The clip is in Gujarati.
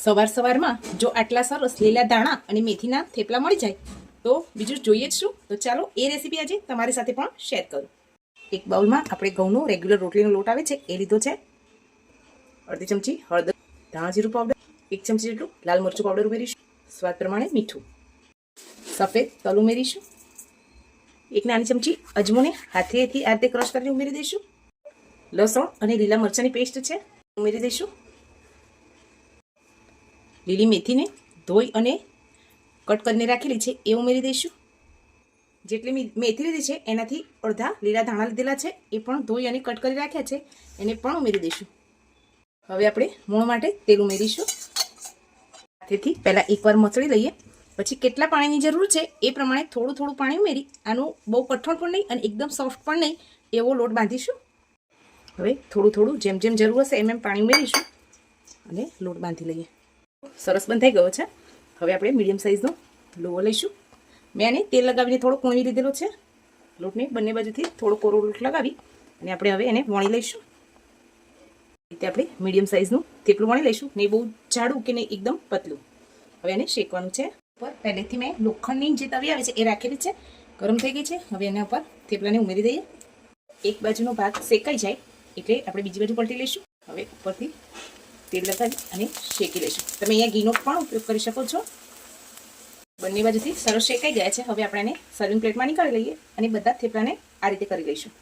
સવાર સવારમાં જો આટલા સરસ લીલા દાણા અને મેથીના થેપલા મળી જાય તો બીજું જોઈએ જ શું. તો ચાલો એ રેસીપી આજે તમારી સાથે પણ શેર કરું. એક બાઉલમાં આપણે ઘઉંનો રેગ્યુલર રોટલીનો લોટ આવે છે એ લીધો છે. અડધી ચમચી હળદર, ધાણા જીરું પાવડર, 1 ચમચી જેટલું લાલ મરચું પાવડર ઉમેરીશું, સ્વાદ પ્રમાણે મીઠું, સફેદ તલ ઉમેરીશું, 1 નાની ચમચી અજમોને હાથેથી આ રીતે ક્રશ કરીને ઉમેરી દઈશું. લસણ અને લીલા મરચાંની પેસ્ટ છે ઉમેરી દઈશું. લીલી મેથીને ધોઈ અને કટ કરીને રાખેલી છે એ ઉમેરી દઈશું. જેટલી મેથી લીધી છે એનાથી અડધા લીલા ધાણા લીધેલા છે એ પણ ધોઈ અને કટ કરી રાખ્યા છે એને પણ ઉમેરી દઈશું. હવે આપણે મોણ માટે તેલ ઉમેરીશું. હાથેથી પહેલાં એકવાર મસળી લઈએ, પછી કેટલા પાણીની જરૂર છે એ પ્રમાણે થોડું થોડું પાણી ઉમેરી આનું બહુ કઠણ પણ નહીં અને એકદમ સોફ્ટ પણ નહીં એવો લોટ બાંધીશું. હવે થોડું થોડું જેમ જેમ જરૂર હશે એમ એમ પાણી ઉમેરીશું અને લોટ બાંધી લઈએ. સરસ બંધાઈ ગયો છે. હવે આપણે મીડિયમ સાઇઝનો લોવો લઈશું. મેં આને તેલ લગાવીને થોડો કોણી લીધેલો છે. લોટને બંને બાજુથી થોડો કોરો લોટ લગાવી અને આપણે હવે એને વણી લઈશું. રીતે આપણે મીડિયમ સાઇઝનું થેપલું વણી લઈશું. નહીં બહુ જાડું કે નહીં એકદમ પતલું. હવે એને શેકવાનું છે. ઉપર પહેલેથી મેં લોખંડની જે તવી આવે છે એ રાખેલી છે, ગરમ થઈ ગઈ છે. હવે એના ઉપર થેપલાને ઉમેરી દઈએ. એક બાજુનો ભાગ શેકાઈ જાય એટલે આપણે બીજી બાજુ પલટી લઈશું. હવે ઉપરથી તેલ લગાવી અને શેકી લઈશું. તમે અહીંયા ઘીનો પણ ઉપયોગ કરી શકો છો. બંને બાજુથી સરસ શેકાઈ ગયા છે. હવે આપણે એને સર્વિંગ પ્લેટમાં નીકાળી લઈએ અને બધા થેપલાને આ રીતે કરી લઈશું.